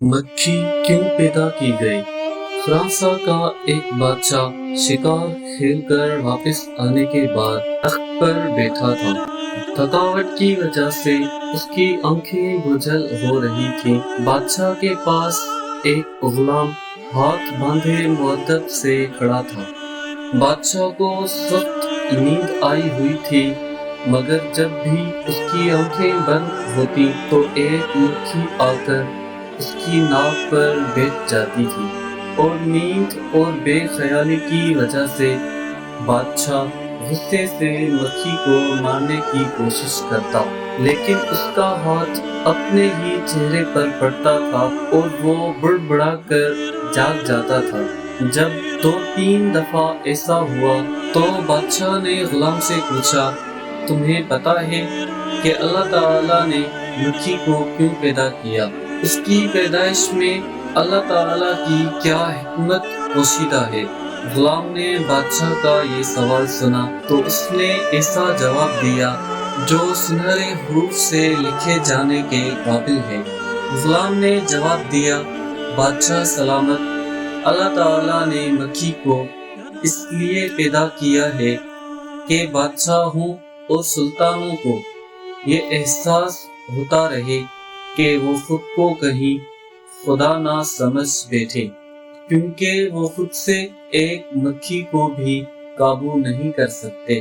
مکھی کیوں پیدا کی گئی؟ فرانسا کا ایک بادشاہ شکار کھیل کر واپس آنے کے بعد تخت پر بیٹھا تھا۔ تھکاوٹ کی وجہ سے اس کی آنکھیں بجھل ہو رہی تھیں۔ بادشاہ کے پاس ایک غلام ہاتھ باندھے مؤدب سے کھڑا تھا۔ بادشاہ کو سخت نیند آئی ہوئی تھی، مگر جب بھی اس کی آنکھیں بند ہوتی تو ایک مکھی آ کر اس کی ناک پر بیٹھ جاتی تھی، اور نیند اور بے خیالی کی وجہ سے بادشاہ غصے سے مکھی کو مارنے کی کوشش کرتا، لیکن اس کا ہاتھ اپنے ہی چہرے پر پڑتا تھا اور وہ بڑبڑا کر جاگ جاتا تھا۔ جب 2-3 دفعہ ایسا ہوا تو بادشاہ نے غلام سے پوچھا، تمہیں پتہ ہے کہ اللہ تعالیٰ نے مکھی کو کیوں پیدا کیا؟ اس کی پیدائش میں اللہ تعالیٰ کی کیا حکمت پوشیدہ ہے؟ غلام نے بادشاہ کا یہ سوال سنا تو اس نے ایسا جواب دیا جو سنہرے حروف سے لکھے جانے کے قابل ہے۔ غلام نے جواب دیا، بادشاہ سلامت، اللہ تعالیٰ نے مکھی کو اس لیے پیدا کیا ہے کہ بادشاہوں اور سلطانوں کو یہ احساس ہوتا رہے کہ وہ خود کو کہیں خدا نہ سمجھ بیٹھے، کیونکہ وہ خود سے ایک مکھی کو بھی قابو نہیں کر سکتے۔